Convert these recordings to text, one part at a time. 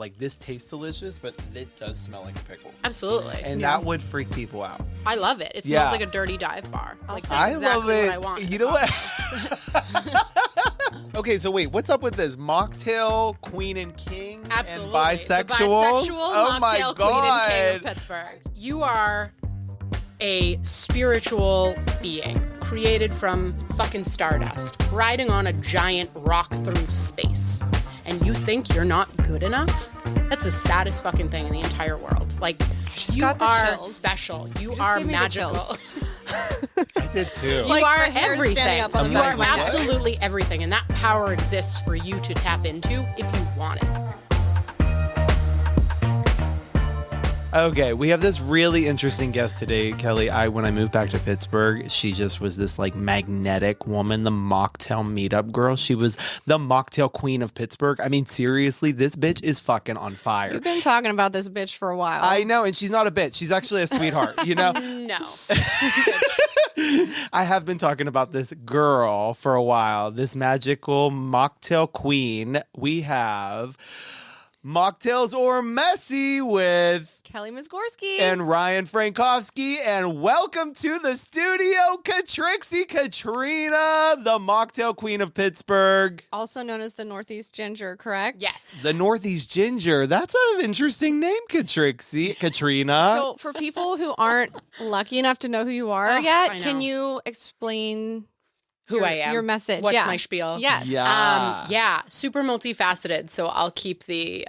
like this tastes delicious, but it does smell like a pickle. Absolutely. And that would freak people out. I love it. It smells like a dirty dive bar. Like, that's I exactly love it. what I want. You know what? Okay, so wait, what's up with this? Mocktail, Queen and King, Absolutely. and bisexuals? The bisexual oh my Mocktail God. Queen and King of Pittsburgh. You are a spiritual being created from fucking stardust, riding on a giant rock through space. And you think you're not good enough? That's the saddest fucking thing in the entire world. Like, you are special. You are magical. I did too. You are everything. Up on You the are back of my neck. absolutely everything. And that power exists for you to tap into if you want it. Okay, we have this really interesting guest today, Kelly. When I moved back to Pittsburgh, she just was this like magnetic woman, the Mocktail meetup girl. She was the Mocktail Queen of Pittsburgh. I mean, seriously, this bitch is fucking on fire. You've been talking about this bitch for a while. I know, and she's not a bitch. She's actually a sweetheart, you know? No. I have been talking about this girl for a while, this magical Mocktail Queen. We have Mocktails or Messy with Kelly Mizgorski. and Ryan Frankowski, and welcome to the studio, Katrixie Katrina, the Mocktail Queen of Pittsburgh. Also known as the Northeast Ginger, correct? Yes. The Northeast Ginger. That's an interesting name, Katrixie. Katrina. So for people who aren't lucky enough to know who you are I know. can you explain Who I am. your message? What's Yeah. my spiel? Yes. Yeah. Super multifaceted. So I'll keep the,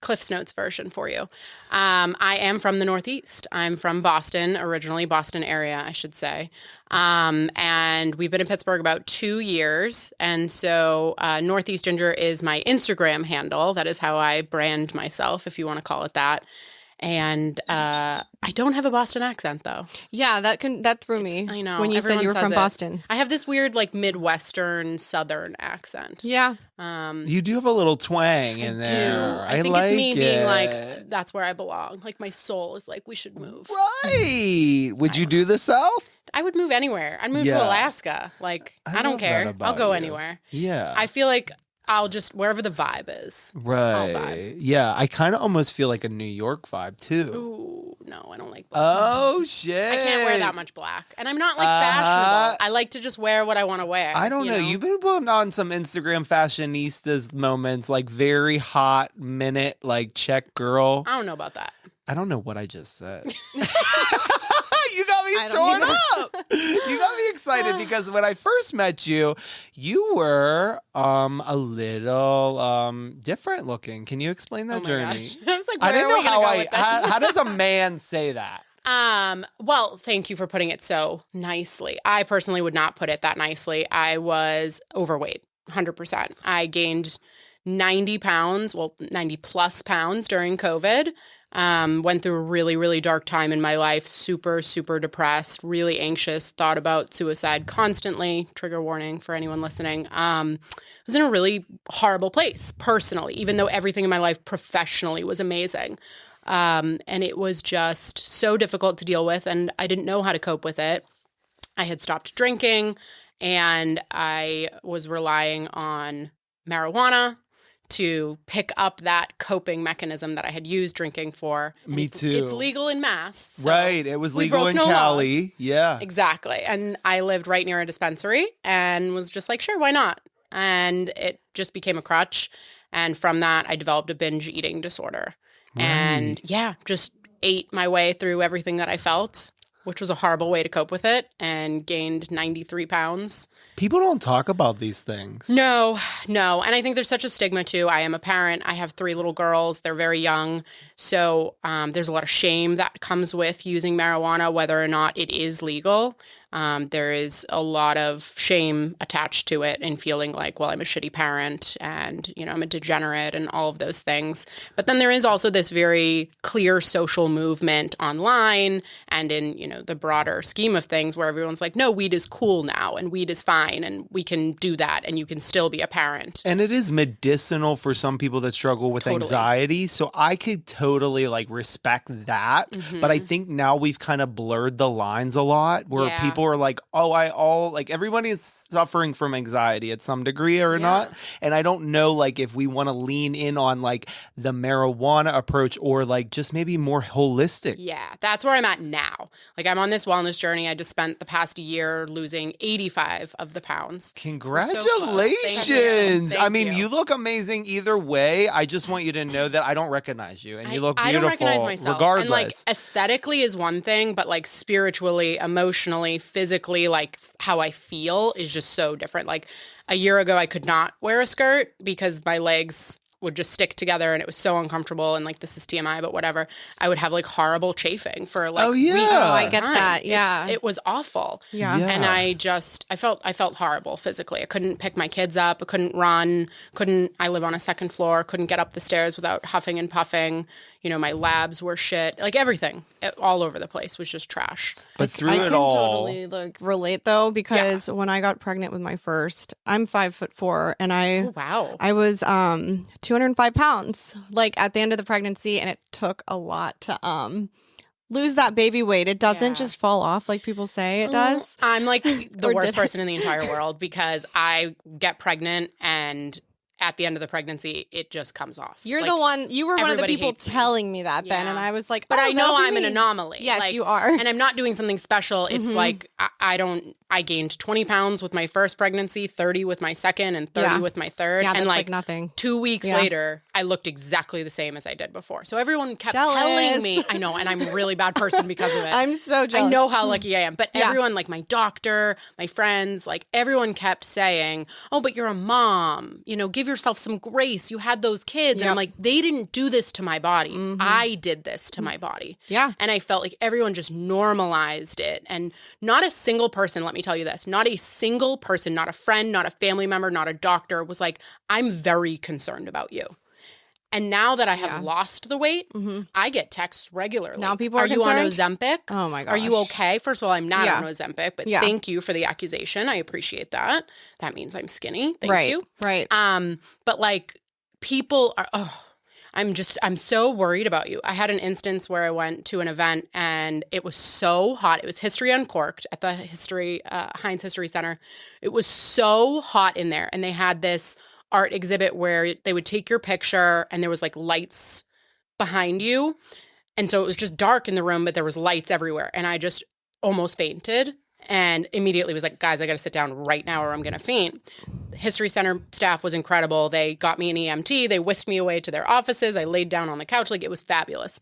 Cliff's Notes version for you. I am from the Northeast. I'm from Boston, originally Boston area, I should say. And we've been in Pittsburgh about 2 years. And so Northeast Ginger is my Instagram handle. That is how I brand myself, if you want to call it that. And I don't have a Boston accent, though. Yeah, that threw me. I know. When you said Everyone you were says from it. Boston. I have this weird, like, Midwestern Southern accent. Yeah. You do have a little twang in there. I think like it's me being it. like, that's where I belong. Like, my soul is like, we should move. Right. Would you do the South? I would move anywhere. I'd move Yeah. to Alaska. Like, I don't love that care. I'll about go you. anywhere. Yeah. I feel like I'll just, wherever the vibe is. I'll vibe. Right. Yeah. I kind of almost feel like a New York vibe too. Ooh, no, I don't like black. Oh shit. I can't wear that much black. And I'm not like Uh-huh. fashionable. I like to just wear what I want to wear. I don't know. You've been putting on some Instagram fashionistas moments, like very hot minute, like check girl. I don't know about that. I don't know what I just said. You got me I don't torn either. up. You got me excited because when I first met you, you were a little different looking. Can you explain that Oh my journey? gosh. I was like, I where didn't are know we gonna go with this? how does a man say that? Well, thank you for putting it so nicely. I personally would not put it that nicely. I was overweight, 100%. I gained 90 pounds, 90 plus pounds during COVID. Went through a really, really dark time in my life, super, super depressed, really anxious, thought about suicide constantly, trigger warning for anyone listening. I was in a really horrible place personally, even though everything in my life professionally was amazing. And it was just so difficult to deal with, and I didn't know how to cope with it. I had stopped drinking, and I was relying on marijuana to pick up that coping mechanism that I had used drinking for. And Me too. It's legal in Mass. So Right. It was we legal broke in no Cali. laws. Yeah. Exactly. And I lived right near a dispensary and was just like, sure, why not? And it just became a crutch. And from that, I developed a binge eating disorder. And yeah, just ate my way through everything that I felt, which was a horrible way to cope with it, and gained 93 pounds. People don't talk about these things. No. And I think there's such a stigma too. I am a parent. I have 3 little girls. They're very young. So there's a lot of shame that comes with using marijuana, whether or not it is legal. There is a lot of shame attached to it and feeling like, well, I'm a shitty parent and, I'm a degenerate and all of those things. But then there is also this very clear social movement online and in, the broader scheme of things where everyone's like, no, weed is cool now and weed is fine and we can do that and you can still be a parent. And it is medicinal for some people that struggle with anxiety. So I could totally respect that. Mm-hmm. But I think now we've kind of blurred the lines a lot where people people are like, oh, like everybody is suffering from anxiety at some degree or not. And I don't know like if we want to lean in on like the marijuana approach or like just maybe more holistic. Yeah, that's where I'm at now. Like I'm on this wellness journey. I just spent the past year losing 85 of the pounds. Congratulations. Thank I mean, you. you look amazing either way. I just want you to know that I don't recognize you and you look I beautiful don't recognize myself. regardless. And like aesthetically is one thing, but like spiritually, emotionally, physically, like how I feel is just so different. Like a year ago, I could not wear a skirt because my legs would just stick together and it was so uncomfortable. And like, this is TMI, but whatever. I would have like horrible chafing for like weeks. Oh, I at a get time. that. Yeah. It was awful. Yeah. And I felt horrible physically. I couldn't pick my kids up. I couldn't run. I live on a second floor. Couldn't get up the stairs without huffing and puffing. You know, my labs were shit. Like everything all over the place was just trash. But through I it can all, totally like relate though, because when I got pregnant with my first, I'm 5'4", and Oh, wow. I was 205 pounds like at the end of the pregnancy, and it took a lot to lose that baby weight. It doesn't just fall off like people say it does. I'm like the Or worst did it? person in the entire world because I get pregnant and at the end of the pregnancy, it just comes off. You were Like, one of the everybody people hates me. telling me that then, Yeah. and I was like, But oh, I know that'll be I'm an me. anomaly. Yes, Like, you are. And I'm not doing something special. It's like I gained 20 pounds with my first pregnancy, 30 with my second, and 30 with my third. Yeah, and that's like nothing. 2 weeks Yeah. later, I looked exactly the same as I did before. So everyone kept Jealous. telling me, I know, and I'm a really bad person because of it. I'm so jealous. I know how lucky I am. But Yeah. everyone, like my doctor, my friends, like everyone kept saying, oh, but you're a mom. You know, give yourself some grace. You had those kids. And I'm like, they didn't do this to my body. I did this to my body. Yeah. And I felt like everyone just normalized it. And not a single person, let me tell you this, not a single person, not a friend, not a family member, not a doctor was like, I'm very concerned about you. And now that I have lost the weight, I get texts regularly. Now people are you on concerned? Ozempic? Oh my Are you gosh. okay? First of all, I'm not Yeah. on Ozempic, but Yeah. thank you for the accusation. I appreciate that. That means I'm skinny. Thank you. Right. But like people are, I'm so worried about you. I had an instance where I went to an event and it was so hot. It was History Uncorked at the Heinz History Center. It was so hot in there. And they had this art exhibit where they would take your picture and there was like lights behind you. And so it was just dark in the room, but there was lights everywhere. And I just almost fainted and immediately was like, guys, I got to sit down right now or I'm going to faint. The History Center staff was incredible. They got me an EMT. They whisked me away to their offices. I laid down on the couch. Like it was fabulous.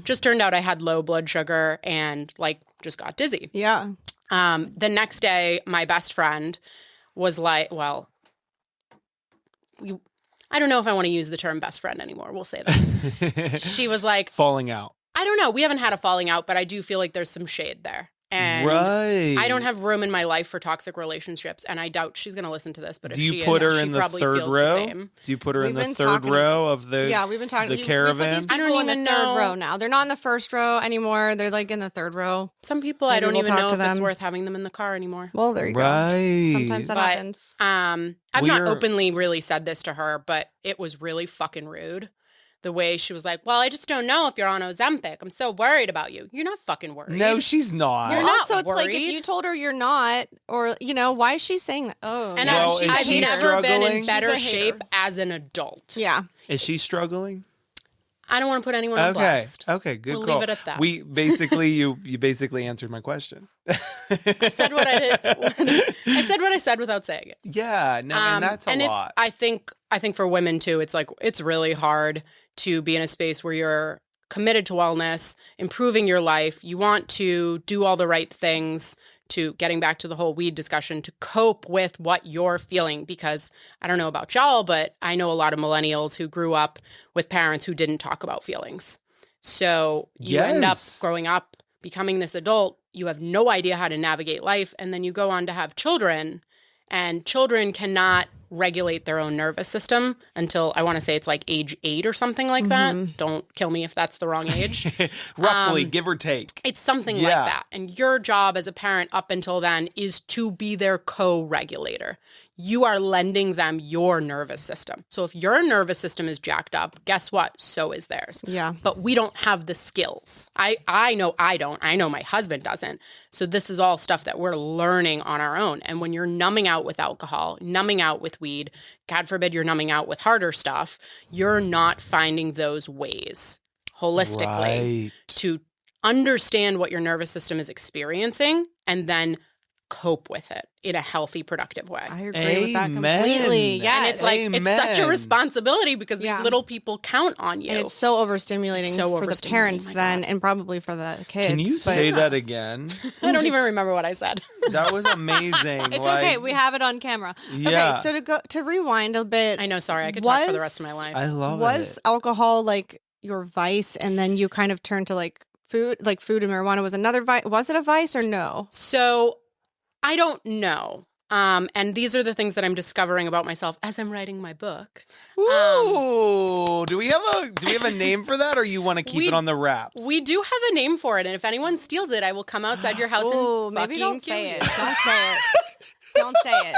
Just turned out I had low blood sugar and like just got dizzy. Yeah. The next day, my best friend was like, I don't know if I want to use the term best friend anymore. We'll say that. She was like, falling out. I don't know. We haven't had a falling out, but I do feel like there's some shade there. And Right. I don't have room in my life for toxic relationships, and I doubt she's going to listen to this. But Do if you she put is, her she in the probably third feels row? the same. Do you put her in We've the been third talking- row of the Yeah, we've been talking. the We put caravan? these I don't people in the even third know. row now. They're not in the first row anymore. They're like in the third row. Some people, Maybe I don't we'll even talk know to if it's them. worth having them in the car anymore. Well, there you Right. go. Sometimes that But, happens. I've Well, not you're- openly really said this to her, but it was really fucking rude. The way she was like, well, I just don't know if you're on Ozempic. I'm so worried about you. You're not fucking worried. No, she's not. You're Well, not also, it's like if worried. you told her you're not, or why is she saying that? Oh, And yeah, Well, is I've she never been struggling? in better She's a hater. shape as an adult. yeah. Is she struggling? I don't want to put anyone on Okay. blast. Okay. Good We'll call. leave it at that. We basically you basically answered my question. I said what I did. I said what I said without saying it. Yeah. No, and that's a and lot. I think for women too, it's like it's really hard to be in a space where you're committed to wellness, improving your life. You want to do all the right things to getting back to the whole weed discussion to cope with what you're feeling. Because I don't know about y'all, but I know a lot of millennials who grew up with parents who didn't talk about feelings. So you end up Yes. growing up, becoming this adult. You have no idea how to navigate life. And then you go on to have children, and children cannot regulate their own nervous system until I want to say it's like age 8 or something like that. Don't kill me if that's the wrong age. Roughly, give or take. It's something like that. And your job as a parent up until then is to be their co-regulator. You are lending them your nervous system. So if your nervous system is jacked up, guess what? So is theirs. Yeah. But we don't have the skills. I know I don't. I know my husband doesn't. So this is all stuff that we're learning on our own. And when you're numbing out with alcohol, numbing out with weed, God forbid you're numbing out with harder stuff, you're not finding those ways holistically to understand what your nervous system is experiencing and then cope with it in a healthy, productive way. I agree with that completely. Yeah. And it's like, it's such a responsibility because these little people count on you. And it's so overstimulating for the parents then, and probably for the kids. Can you say that again? I don't even remember what I said. That was amazing. It's okay. We have it on camera. Yeah. Okay, so to rewind a bit. I know, sorry. I could talk for the rest of my life. I love it. Was alcohol like your vice, and then you kind of turned to like food and marijuana was another vice? Was it a vice or no? So I don't know. And these are the things that I'm discovering about myself as I'm writing my book. Ooh, do we have a name for that, or you want to keep it on the wraps? We do have a name for it, and if anyone steals it, I will come outside your house and maybe don't kill say you. it. Don't say it. Don't say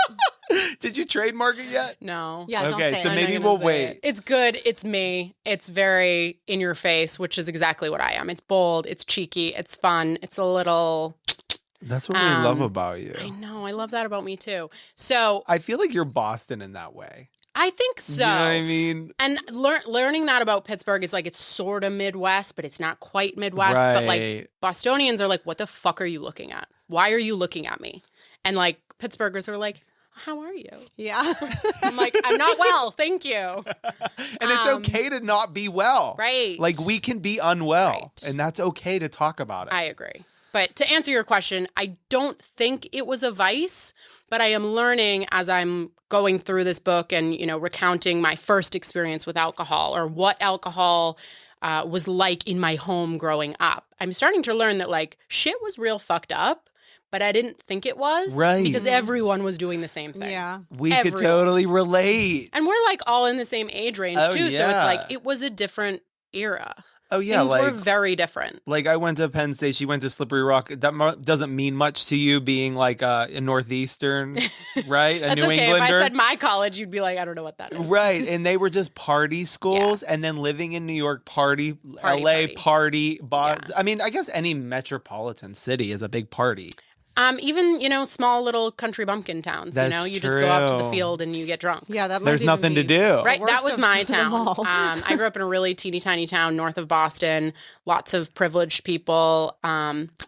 it. Did you trademark it yet? No. Yeah, don't say okay, so it. maybe we'll wait. It. It's good. It's me. It's very in your face, which is exactly what I am. It's bold. It's cheeky. It's fun. It's a little... That's what we love about you. I know. I love that about me too. So I feel like you're Boston in that way. I think so. You know what I mean? And learning that about Pittsburgh is like, it's sort of Midwest, but it's not quite Midwest. But like Bostonians are like, what the fuck are you looking at? Why are you looking at me? And like Pittsburghers are like, how are you? Yeah. I'm like, I'm not well. Thank you. And it's okay to not be well. Right. Like we can be unwell. Right. And that's okay to talk about it. I agree. But to answer your question, I don't think it was a vice, but I am learning as I'm going through this book and, you know, recounting my first experience with alcohol or what alcohol was like in my home growing up. I'm starting to learn that like shit was real fucked up, but I didn't think it was. Right. Because everyone was doing the same thing. Yeah. We could totally relate. And we're like all in the same age range too. So it's like, it was a different era. Oh, yeah. Things were very different. Like I went to Penn State. She went to Slippery Rock. That doesn't mean much to you being like a Northeastern, right? That's New okay. Englander. If I said my college, you'd be like, I don't know what that is. Right. And they were just party schools. And then living in New York, party. LA, party. Boston. I mean, I guess any metropolitan city is a big party. Even, you know, small little country bumpkin towns, you know, you just go out to the field and you get drunk. Yeah, that there's nothing to do. Right, that was my town. I grew up in a really teeny tiny town north of Boston. Lots of privileged people,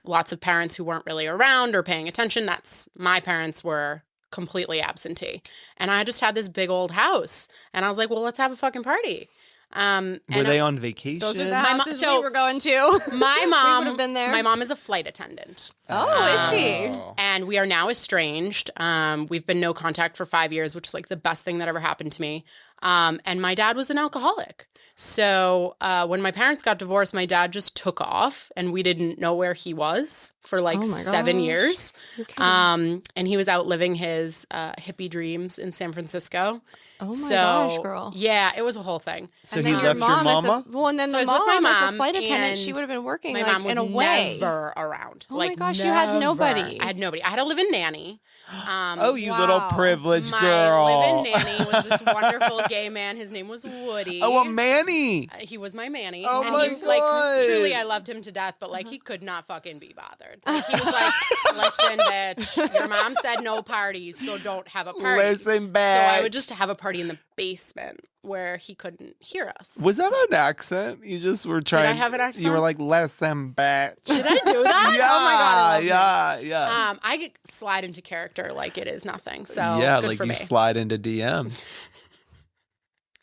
lots of parents who weren't really around or paying attention. My parents were completely absentee. And I just had this big old house. And I was like, well, let's have a fucking party. Were they on vacation? Those are the houses we were going to. My mom would have been there. My mom is a flight attendant. Oh, is she? And we are now estranged. We've been no contact for 5 years, which is like the best thing that ever happened to me. And my dad was an alcoholic. So when my parents got divorced, my dad just took off and we didn't know where he was for like 7 years. And he was out living his hippie dreams in San Francisco. Oh my gosh, girl. Yeah, it was a whole thing. So he left your mama? And then the mom as a flight attendant, she would have been working my mom was in a way. never around. Oh my gosh, you had nobody. I had nobody. I had a live-in nanny. You little privileged girl. My live-in nanny was this wonderful gay man. His name was Woody. Oh, a Manny. He was my Manny. Oh, and my he's God. like, truly, I loved him to death, but like, he could not fucking be bothered. Like, he was like, listen, bitch, your mom said no parties, so don't have a party. Listen, bitch. So I would just have a party in the basement where he couldn't hear us. Was that an accent? You just were trying. Did I have an accent? You were like, listen, bitch. Did I do that? Yeah, oh my God. I love yeah. I get slide into character like it is nothing. So yeah, good like for you me. slide into DMs.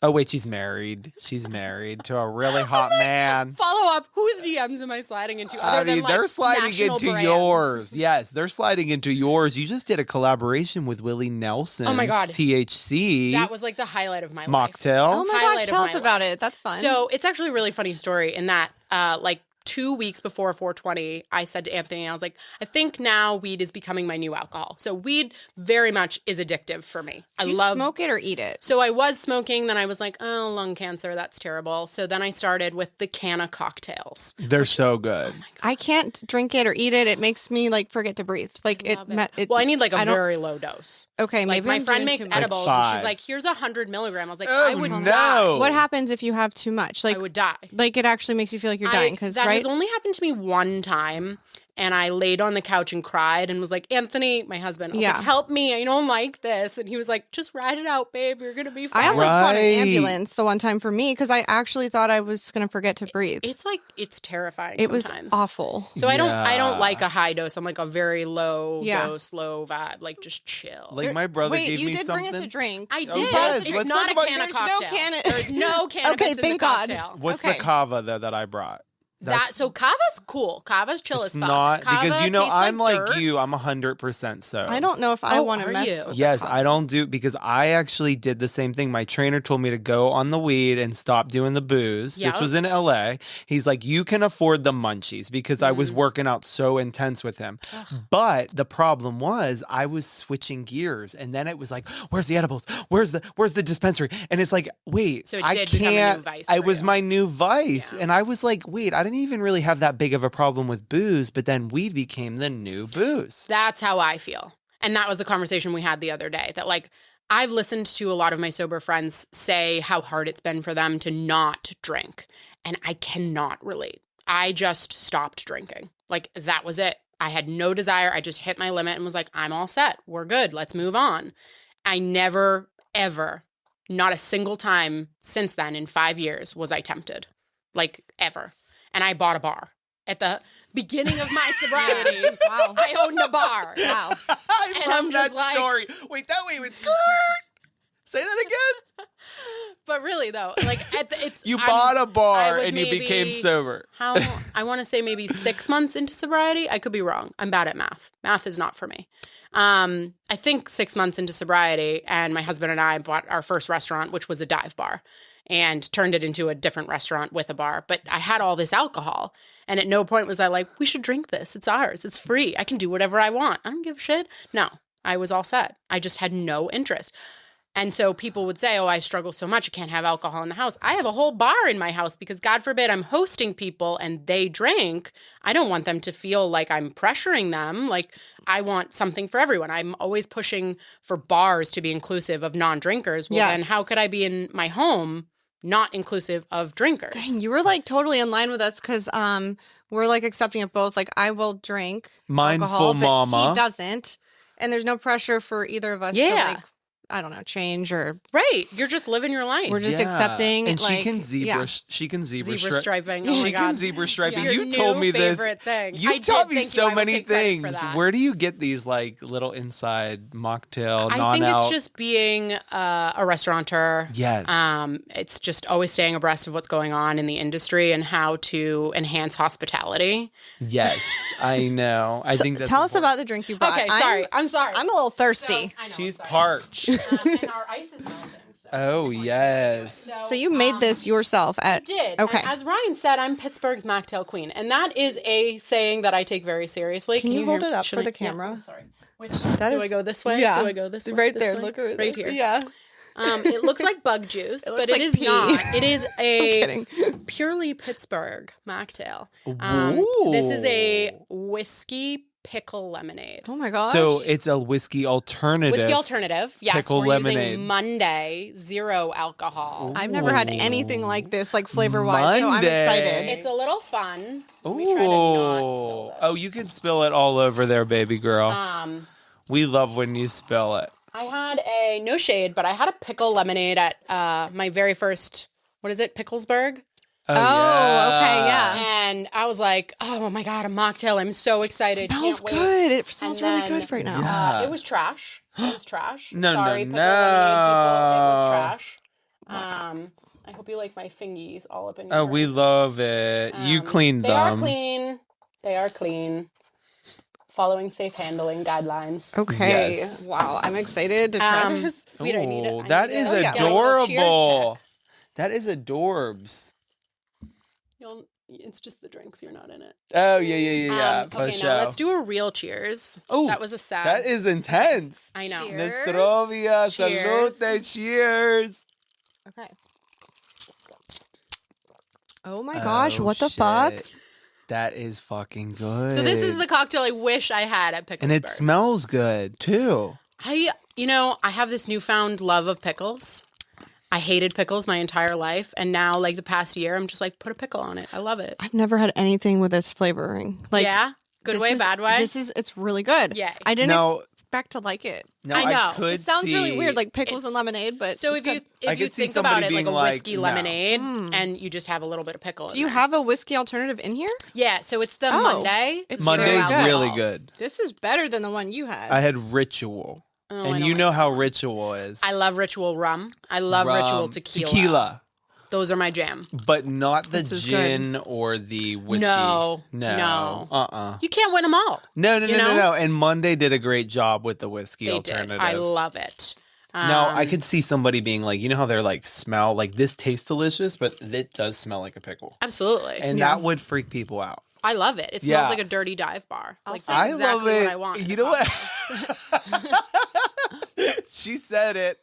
Oh wait, she's married. She's married to a really hot man. Follow up. Whose DMs am I sliding into? Other than, they're like, sliding national into brands? yours. Yes, they're sliding into yours. You just did a collaboration with Willie Nelson. Oh my God. THC. That was like the highlight of my life. Mocktail. Oh my Highlight gosh, of tell my us about it. That's fun. So it's actually a really funny story in that, like 2 weeks before 420, I said to Anthony, I was like, I think now weed is becoming my new alcohol. So weed very much is addictive for me. Do you smoke it or eat it? So I was smoking. Then I was like, oh, lung cancer. That's terrible. So then I started with the can of cocktails. They're so good. Oh my God. I can't drink it or eat it. It makes me like forget to breathe. Like I love it. Well, I need like a very low dose. Okay, Like maybe my I'm friend doing makes too much. edibles Like and 5. she's like, here's 100 milligram. I was like, Oh, I would no. die. What happens if you have too much? Like I would die. Like it actually makes you feel like you're dying because that right. has only happened to me one time, and I laid on the couch and cried and was like, Anthony, my husband, I was like, help me, I don't like this. And he was like, just ride it out, babe, you're gonna be fine. I almost called an ambulance the one time for me because I actually thought I was gonna forget to breathe. It's terrifying. It sometimes. was awful. So I don't like a high dose. I'm like a very low dose, low vibe, like just chill. Like my brother gave me something. Wait, you did bring us a drink. I did. yes, It's let's not talk a about- can of There's no cocktail. There's no cannabis Okay, in the thank God. cocktail. What's Okay. the kava though that I brought? So kava's cool. Kava's chill It's as fuck. not Kava because you know tastes I'm like dirt. you. I'm 100% so. I don't know if I Oh, want to are mess you? with Yes, the I don't do because I actually did the same thing. My trainer told me to go on the weed and stop doing the booze. This Yeah. was in LA. He's like, you can afford the munchies because I was working out so intense with him. But the problem was I was switching gears, and then it was like, where's the edibles? Where's the dispensary? And it's like, wait, So it I did can't. become a new vice It for was you. my new vice, Yeah. and I was like, wait, I didn't even really have that big of a problem with booze, but then weed became the new booze. That's how I feel. And that was the conversation we had the other day that like I've listened to a lot of my sober friends say how hard it's been for them to not drink. And I cannot relate. I just stopped drinking. Like that was it. I had no desire. I just hit my limit and was like, I'm all set. We're good. Let's move on. I never, ever, not a single time since then in 5 years was I tempted. Like ever. And I bought a bar. At the beginning of my sobriety, Wow. I owned a bar. Wow. I And love I'm just that like- story. Wait, that way it's skirt. Say that again. But really, though, like You bought a I bar was and you became maybe- sober. how I want to say maybe 6 months into sobriety. I could be wrong. I'm bad at math. Math is not for me. I think 6 months into sobriety, and my husband and I bought our first restaurant, which was a dive bar, and turned it into a different restaurant with a bar. But I had all this alcohol, and at no point was I like, we should drink this. It's ours. It's free. I can do whatever I want. I don't give a shit. No, I was all set. I just had no interest. And so people would say, oh, I struggle so much. I can't have alcohol in the house. I have a whole bar in my house because God forbid I'm hosting people and they drink. I don't want them to feel like I'm pressuring them. Like I want something for everyone. I'm always pushing for bars to be inclusive of non-drinkers. Well, Yes. then how could I be in my home not inclusive of drinkers? Dang, you were like totally in line with us because we're like accepting of both. Like I will drink Mindful alcohol, but mama. he doesn't, and there's no pressure for either of us to Yeah. like I don't know change or Right. You're just living your life. we're just accepting. And like, she can zebra. yeah. She can zebra, Zebra striping. Oh she my can God. zebra striping. Your You told new me this. favorite thing. You I taught did. me Thank so you. I will many take credit for things. that. Where do you get these like little inside mocktail? I think it's just being a restaurateur. Yes. It's just always staying abreast of what's going on in the industry and how to enhance hospitality. Yes, I know. I think that's Tell us important. about the drink you brought. Okay, sorry. I'm sorry. I'm a little So, thirsty. I know, She's sorry. parched. And our ice is melting. So Oh, it's fine. yes. So you made this yourself I at did. Okay. And as Ryan said, I'm Pittsburgh's Mocktail Queen. And that is a saying that I take very seriously. Can you hold hear- it up should for I- the yeah, camera? I'm sorry. Which, That do is- I go this way? yeah. Do I go this way? right This there. way? Look right, Right there. here. Yeah. It looks like bug juice, looks but like it is pee. not. It is a kidding. purely Pittsburgh mocktail. Ooh. This is a whiskey pickle lemonade. Oh my gosh. So it's a whiskey alternative. Whiskey alternative. Yes, Pickle we're lemonade. using Monday, 0 alcohol. I've never had Ooh. anything like this, like flavor wise. So I'm Monday. excited. It's a little fun. Ooh. We try to not spill this. Oh, you can spill it all over there, baby girl. We love when you spill it. I had a, no shade, but I had a pickle lemonade at my very first, what is it, Picklesburg? Oh, okay, yeah. And I was like, oh my God, a mocktail. I'm so excited. Smells Can't wait. good. It smells And really then, good right now. Yeah. It was trash. It was trash. No, Sorry, no, pickle lemonade people. It was no. trash. I hope you like my fingies all up in your Oh, we drink. love it. You cleaned They them. are clean. They are clean. Following safe handling guidelines. Okay. Yes. Wow. I'm excited to try this. Wait, I need it. Ooh, I that need is to get a little cheers adorable. pick. That is adorbs. It's just the drinks. You're not in it. Oh, yeah. For Okay, sure. now let's do a real cheers. Oh, that was a sad. That is intense. I know. Cheers. Nostrovia, Cheers. salute, cheers. Okay. Oh my gosh, what the fuck? That is fucking good. So this is the cocktail I wish I had at Picklesburg. And it smells good, too. I have this newfound love of pickles. I hated pickles my entire life. And now, like, the past year, I'm just like, put a pickle on it. I love it. I've never had anything with this flavoring. Like, yeah? Good way, bad way? It's really good. Yeah. I didn't expect to like it. No, I know. could It sounds really see- weird, like pickles and lemonade, but So it's if you good. I if you could see think about somebody it like a being like, whiskey no. lemonade and you just have a little bit of pickle in Do you there. have a whiskey alternative in here? Yeah, so it's the Oh, Monday. it's Monday's good. really good. This is better than the one you had. I had Ritual. Oh, I and don't you like know that how one. Ritual is. I love Ritual rum. I love Ritual tequila. Those are my jam. But not the This is gin or the whiskey. No. No. You can't win them all. No. You know? No. And Monday did a great job with the whiskey They alternative. did. I love it. Now, I could see somebody being like, you know how they're like, smell, like this tastes delicious, but it does smell like a pickle. Absolutely. And that would freak people out. I love it. It Yeah. smells like a dirty dive bar. Like, that's I exactly love it. what I want. in You a know what? cocktail. She said it.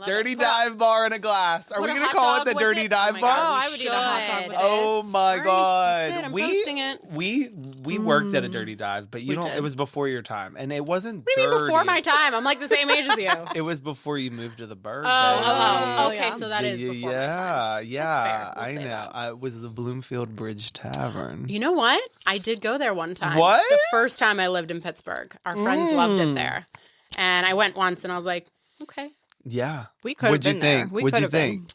Dirty it. dive bar in a glass. Are we Put a going to hot call it dog the with dirty it? dive Oh my bar? God, we I would eat a hot dog should. with Oh this. my All right, god! that's it. I'm posting it. We worked at a dirty dive, but you We don't. did. It was before your time, and it wasn't. What do you mean dirty. before my time? I'm like the same age as you. It was before you moved to the Burgh. Oh, baby. okay, yeah. so that is before my yeah, time. yeah. That's fair. We'll I say know. that. It was the Bloomfield Bridge Tavern. You know what? I did go there one time. What? The first time I lived in Pittsburgh. Our friends loved it there. And I went once and I was like, okay. Yeah. We could have What'd you been there. think? We What'd could you have been. think?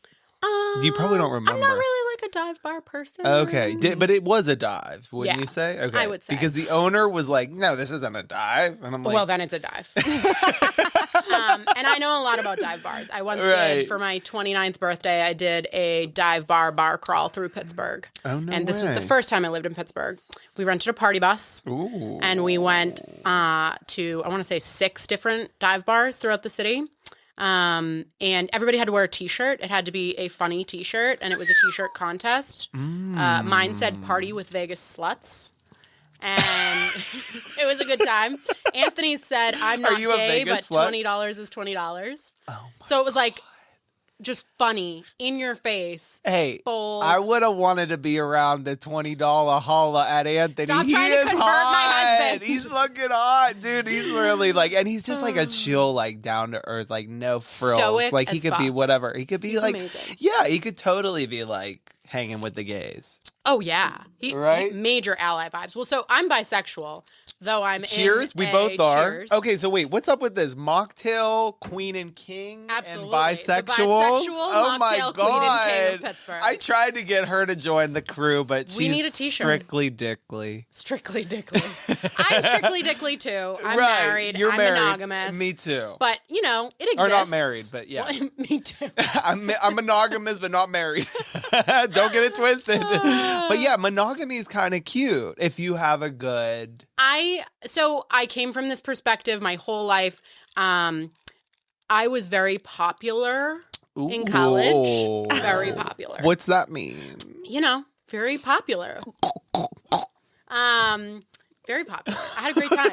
You probably don't remember. I'm not really like a dive bar person. Okay, but it was a dive, wouldn't Yeah, you say? Okay, I would say. because the owner was like, "No, this isn't a dive," and I'm like, Well, then it's a dive. And I know a lot about dive bars. I once Right. did, for my 29th birthday, I did a dive bar crawl through Pittsburgh. "Oh no!" And this was the way. first time I lived in Pittsburgh. We rented a party bus. Ooh. And we went to, I want to say 6 different dive bars throughout the city. And everybody had to wear a t-shirt. It had to be a funny t-shirt, and it was a t-shirt contest. Mine said "Party with Vegas Sluts," and it was a good time. Anthony said, "I'm not you a gay, but Vegas slut? $20 is $20." Oh So it was like just funny, in your face. Hey, Bold. I would have wanted to be around the $20 holla at Anthony. Stop He trying to is convert my hot. husband. He's fucking hot, dude. He's really like, and he's just like a chill, like down to earth, like no frills. Stoic like he as could be fuck. whatever. He could be He's like, amazing. yeah, he could totally be like hanging with the gays. Oh yeah, Right? Major ally vibes. Well, so I'm bisexual, though I'm Cheers, in we a both are. cheers. Okay, so wait, what's up with this? Mocktail, Queen and King, Absolutely. and The bisexuals? bisexual Oh my Mocktail god! Queen and King of Pittsburgh. I tried to get her to join the crew, but she's We need a t-shirt. strictly dickly. Strictly Dickly. I'm strictly Dickly too. I'm right, married. you're I'm married. monogamous. Me too. But you know, it exists. Or not married, but yeah. Well, me too. I'm monogamous, but not married. Don't get it twisted. But yeah, monogamy is kind of cute if you have a good. I came from this perspective my whole life. I was very popular in college. Ooh. Very popular. What's that mean? You know, very popular. Very popular. I had a great time.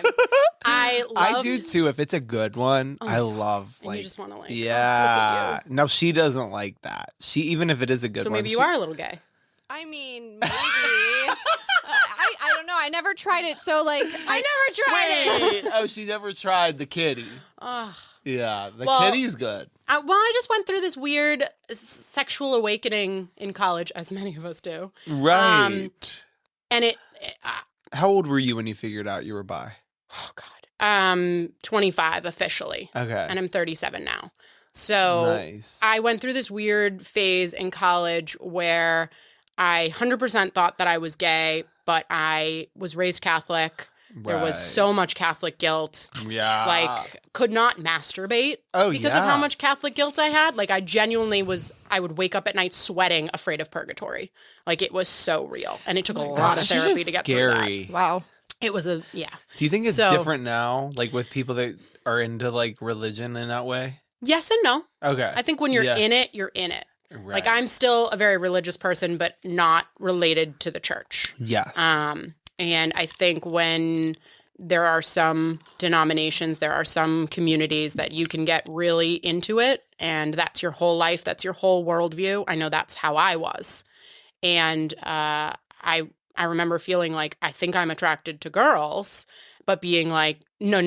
I loved, do too. If it's a good one, I love and like. you just want to like, Yeah. look at No, she doesn't like that. She even if it is a you. good So one. maybe you she- are a little gay. I mean, maybe. I don't know. I never tried it. So like, I never tried it. Wait. Oh, she never tried the kitty. Ugh. Yeah, the Well, kitty's good. Well, I just went through this weird sexual awakening in college, as many of us do. Right. And How old were you when you figured out you were bi? oh God, 25 officially, Okay. and I'm 37 now. So Nice. I went through this weird phase in college where I 100% thought that I was gay, but I was raised Catholic. There was Right. so much Catholic guilt. Yeah. Like, could not masturbate Oh, because of how yeah. much Catholic guilt I had. Like, I genuinely I would wake up at night sweating, afraid of purgatory. Like, it was so real. And it took a lot of That shit therapy is to get through scary. wow. that. It was yeah. Do you think it's So- different now, like with people that are into like religion in that way? Yes and no. Okay. I think when you're Yeah. in it, you're in it. Like, Right. I'm still a very religious person, but not related to the church. Yes. And I think when there are some denominations, there are some communities that you can get really into it, and that's your whole life, that's your whole worldview. I know that's how I was. And I remember feeling like, I think I'm attracted to girls, but being like, no.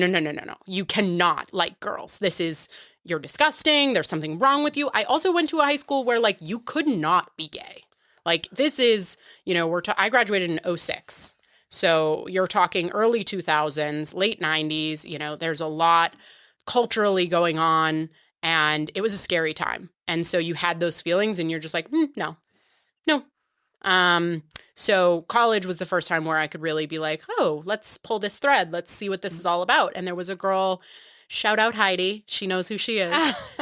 You cannot like girls. You're disgusting. There's something wrong with you. I also went to a high school where, like, you could not be gay. Like, this is, I graduated in '06. So you're talking early 2000s, late 90s. There's a lot culturally going on, and it was a scary time. And so you had those feelings, and you're just like, no. So college was the first time where I could really be like, oh, let's pull this thread. Let's see what this is all about. And there was a girl, shout out Heidi. She knows who she is.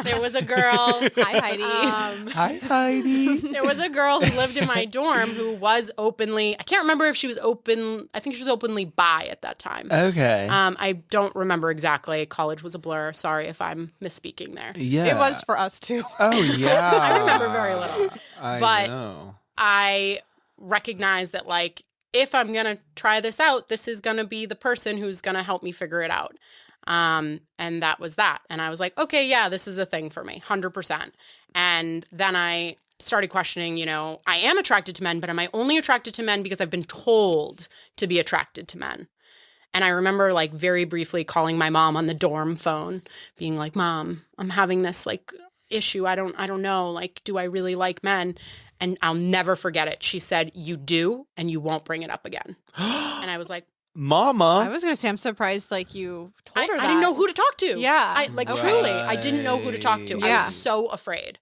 There was a girl. Hi, Heidi. Hi, Heidi. There was a girl who lived in my dorm who was openly, I can't remember if she was open. I think she was openly bi at that time. Okay. I don't remember exactly. College was a blur. Sorry if I'm misspeaking there. Yeah. It was for us too. Oh, yeah. I remember very little. I know. I recognize that, like, if I'm going to try this out, this is going to be the person who's going to help me figure it out. And that was that. And I was like, okay, yeah, this is a thing for me, 100%. And then I started questioning, I am attracted to men, but am I only attracted to men because I've been told to be attracted to men? And I remember, like, very briefly calling my mom on the dorm phone, being like, Mom, I'm having this, like, issue. I don't know. Like, do I really like men? And I'll never forget it. She said, you do, and you won't bring it up again. And I was like, Mama. I was going to say, I'm surprised, like, you told her that. I didn't know who to talk to. Yeah. Truly, I didn't know who to talk to. I Yeah. was so afraid.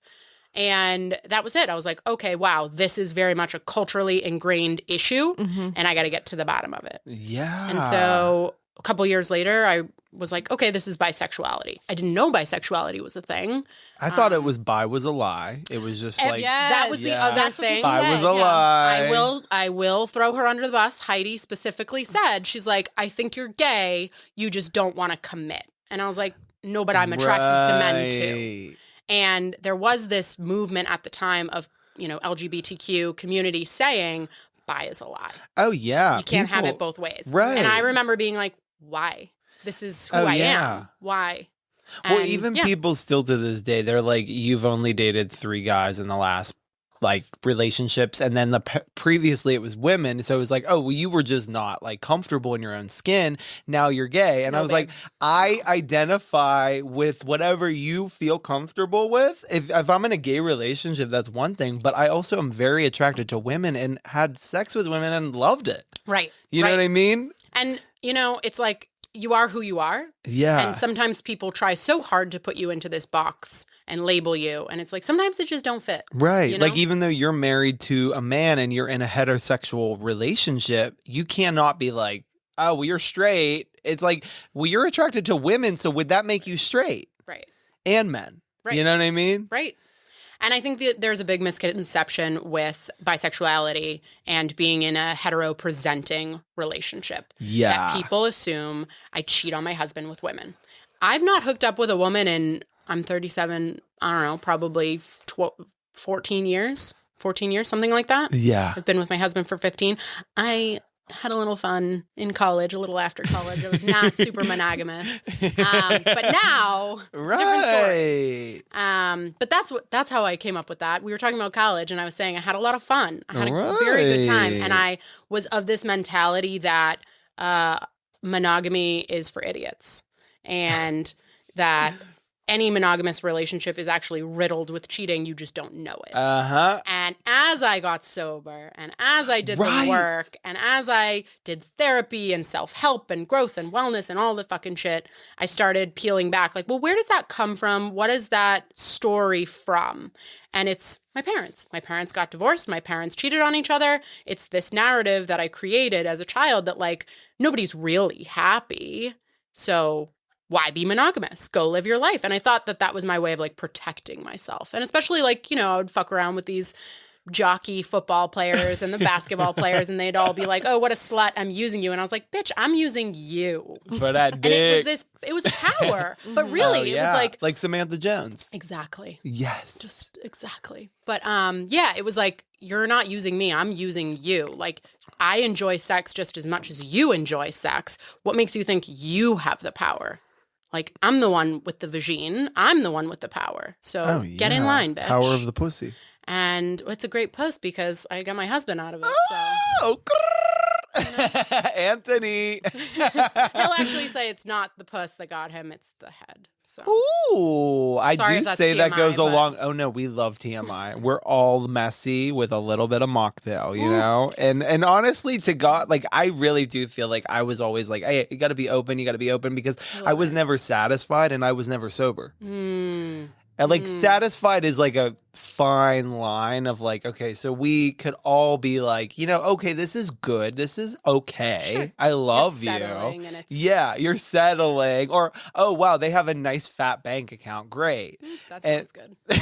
And that was it. I was like, okay, wow, this is very much a culturally ingrained issue, and I got to get to the bottom of it. Yeah. And so a couple years later, I was like, okay, this is bisexuality. I didn't know bisexuality was a thing. I thought it was bi was a lie. It was just like That was the Yeah. other That's what thing. people bi was say, a lie. I will throw her under the bus. Heidi specifically said, she's like, I think you're gay. You just don't want to commit. And I was like, no, but I'm attracted to men too. Right. And there was this movement at the time of, LGBTQ community saying bi is a lie. Oh yeah. You can't have it People- both ways. Right. And I remember being like, why? This is who Oh, I yeah. am. Why? Well, And, even yeah. people still to this day, they're like, you've only dated 3 guys in the last like relationships, and then previously it was women, so it was like, oh, well, you were just not like comfortable in your own skin. Now you're gay, and No, I was babe. like, I identify with whatever you feel comfortable with. If I'm in a gay relationship, that's one thing, but I also am very attracted to women and had sex with women and loved it. Right. You know what I mean? And, it's like, you are who you are. Yeah. And sometimes people try so hard to put you into this box and label you. And it's like, sometimes it just don't fit. Right. You know? Like, even though you're married to a man and you're in a heterosexual relationship, you cannot be like, oh, well, you're straight. It's like, well, you're attracted to women, so would that make you straight? Right. And men. Right. You know what I mean? Right. And I think that there's a big misconception with bisexuality and being in a hetero-presenting relationship. Yeah. That people assume I cheat on my husband with women. I've not hooked up with a woman in, I'm 37, I don't know, probably 14 years, something like that. Yeah. I've been with my husband for 15. I had a little fun in college, a little after college. I was not super monogamous. But now it's a different story. Right. But that's how I came up with that. We were talking about college, and I was saying I had a lot of fun. I had a very good time, and I was of this mentality that monogamy is for idiots, and that any monogamous relationship is actually riddled with cheating. You just don't know it. Uh-huh. And as I got sober, and as I did Right. the work, and as I did therapy and self-help and growth and wellness and all the fucking shit, I started peeling back like, well, where does that come from? What is that story from? And it's my parents. My parents got divorced. My parents cheated on each other. It's this narrative that I created as a child that, like, nobody's really happy. So why be monogamous? Go live your life. And I thought that that was my way of, like, protecting myself. And especially, like, I would fuck around with these jockey football players and the basketball players, and they'd all be like, "Oh, what a slut! I'm using you," and I was like, "Bitch, I'm using you for that And dick. it was a power, but really, it was like Samantha Jones. exactly, Yes, just exactly. But yeah, it was like you're not using me; I'm using you. Like I enjoy sex just as much as you enjoy sex. What makes you think you have the power? Like I'm the one with the vagine. I'm the one with the power. So get in line, bitch. Power of the pussy. And it's a great post because I got my husband out of it. So Oh, Anthony. he'll actually say it's not the puss that got him; it's the head. So Ooh, I Sorry do if that's say that TMI, goes but- along. Oh no, we love TMI. We're all messy with a little bit of mocktail, you know. And honestly, to God, like I really do feel like I was always like, hey, you got to be open. You got to be open because I was never satisfied and I was never sober. And like satisfied is like a fine line of like, okay, so we could all be like, you know, okay, this is good. This is okay. Sure. I love You're you. settling and it's- Yeah, you're settling. Or, oh, wow, they have a nice fat bank account. Great. That And- sounds good.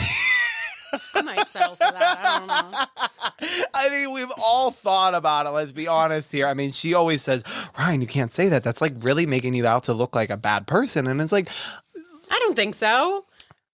I might settle for that. I don't know. I mean, we've all thought about it. Let's be honest here. I mean, she always says, Ryan, you can't say that. That's like really making you out to look like a bad person. And it's like, I don't think so.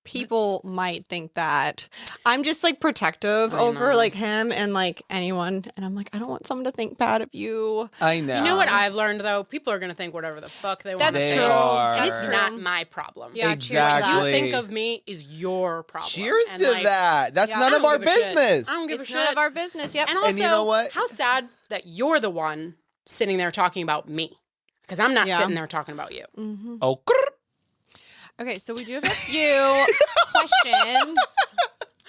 People might think that. I'm just like protective I over know. like him and like anyone. And I'm like, I don't want someone to think bad of you. I know. You know what I've learned though? People are going to think whatever the fuck they want. That's They true. are. And That's it's true. not my problem. Yeah, Exactly. What you think of me is your problem. Cheers And, to like, that. That's yeah, none I of don't our give a shit. business. I don't give a It's shit. none of our business. Yep. And also, And you know what? how sad that you're the one sitting there talking about me. Because I'm not Yeah. sitting there talking about you. Mhm. Oh, Okay, so we do have a few questions.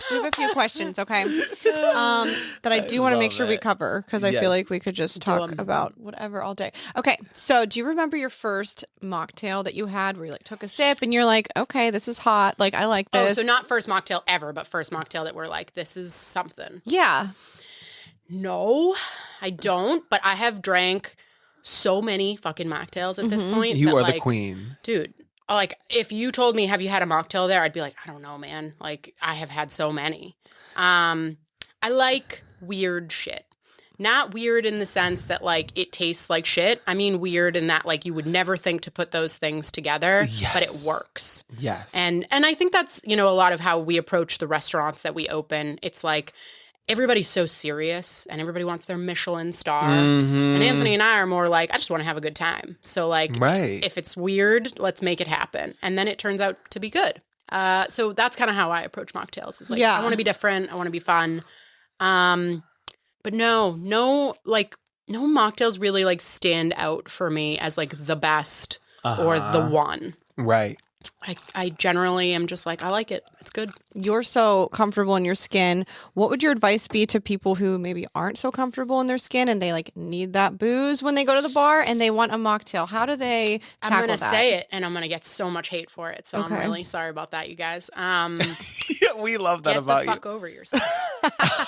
We have a few questions, okay? That I do want to make love sure we it. cover because I Yes. feel like we could just Do talk 'em. about whatever all day. Okay, so do you remember your first mocktail that you had where you like took a sip and you're like, okay, this is hot. Like, I like Oh, this. so not first mocktail ever, but first mocktail that we're like, this is something. Yeah. No, I don't. But I have drank so many fucking mocktails at this point. you that, are like, the queen. dude. Like, if you told me, have you had a mocktail there? I'd be like, I don't know, man. Like, I have had so many. I like weird shit. Not weird in the sense that, like, it tastes like shit. I mean weird in that, like, you would never think to put those things together, but it Yes. works. Yes. And I think that's, you know, a lot of how we approach the restaurants that we open. It's like everybody's so serious and everybody wants their Michelin star. Mhm. And Anthony and I are more like, I just want to have a good time. So like Right. if it's weird, let's make it happen. And then it turns out to be good. So that's kind of how I approach mocktails. It's like, Yeah. I want to be different. I want to be fun. But no mocktails really like stand out for me as like the best or the Uh-huh. one. Right. I generally am just like, I like it. It's good. You're so comfortable in your skin. What would your advice be to people who maybe aren't so comfortable in their skin and they like need that booze when they go to the bar and they want a mocktail? How do they I'm tackle going that? to say it and I'm going to get so much hate for it. So I'm Okay. really sorry about that, you guys. We love that Get about the fuck you. over yourself.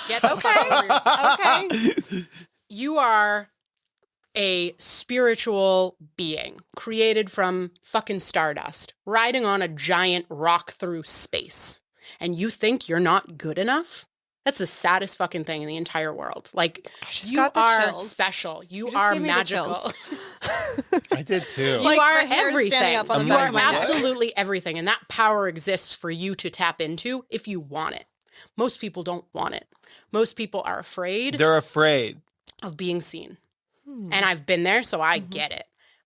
Get the fuck over yourself. Okay. You are a spiritual being created from fucking stardust, riding on a giant rock through space. And you think you're not good enough? That's the saddest fucking thing in the entire world. Like, just you got the are chills. special. You just are gave me the magical. chills. I did too. You Like, are my hair's standing everything. up on the You back are of my neck. absolutely everything. And that power exists for you to tap into if you want it. Most people don't want it. Most people are afraid They're afraid. of being seen. Hmm. And I've been there, so I get it.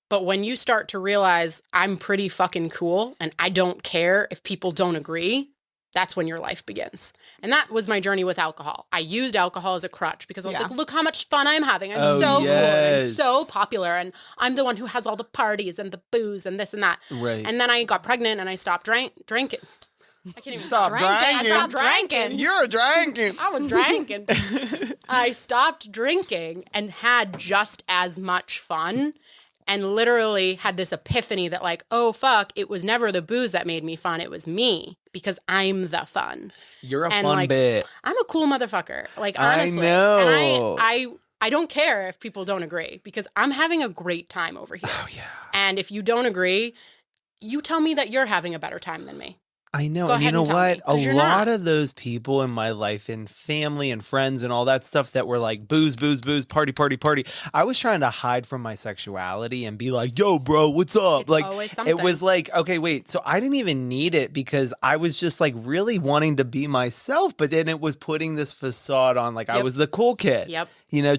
But when you start to realize I'm pretty fucking cool and I don't care if people don't agree, that's when your life begins. And that was my journey with alcohol. I used alcohol as a crutch because I was Yeah. like, look how much fun I'm having. I'm Oh, so cool and I'm yes. so popular. And I'm the one who has all the parties and the booze and this and that. Right. And then I got pregnant and I stopped drinking. I can't even Stop drinking. I drinking. stopped drinking. You're drinking. I was drinking. I stopped drinking and had just as much fun and literally had this epiphany that like, oh, fuck, it was never the booze that made me fun. It was me because I'm the fun. You're a And, fun like, bit. I'm a cool motherfucker. Like, I honestly. know. And I don't care if people don't agree because I'm having a great time over here. Oh, yeah. And if you don't agree, you tell me that you're having a better time than me. I know. Go And you ahead know and tell what? me, A 'cause you're lot not. of those people in my life and family and friends and all that stuff that were like booze, booze, booze, party, party, party. I was trying to hide from my sexuality and be like, yo, bro, what's up? It's Like, always it was something. like, okay, wait. So I didn't even need it because I was just like really wanting to be myself. But then it was putting this facade on like I Yep. was the cool kid, Yep.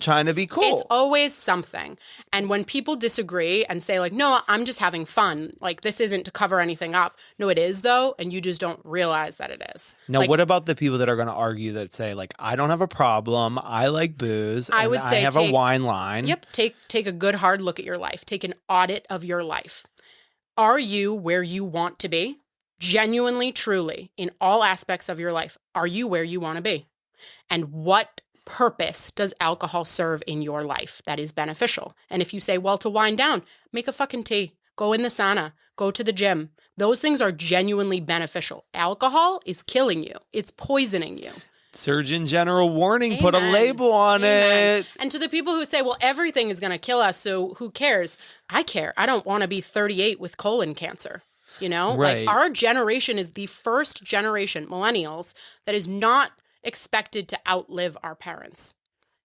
trying to be It's cool. always something. And when people disagree and say, like, no, I'm just having fun, like, this isn't to cover anything up. No, it is, though. And you just don't realize that it is. Now, Like, what about the people that are going to argue that say, like, I don't have a problem. I like booze I and would I say have a wine line. Yep, take a good hard look at your life. Take an audit of your life. Are you where you want to be? Genuinely, truly, in all aspects of your life, are you where you want to be? And what purpose does alcohol serve in your life that is beneficial? And if you say, well, to wind down, make a fucking tea, go in the sauna, go to the gym. Those things are genuinely beneficial. Alcohol is killing you. It's poisoning you. Surgeon General warning, put a Amen. label on Amen. it. And to the people who say, well, everything is going to kill us, so who cares? I care. I don't want to be 38 with colon cancer. Right. Like our generation is the first generation, millennials, that is not expected to outlive our parents.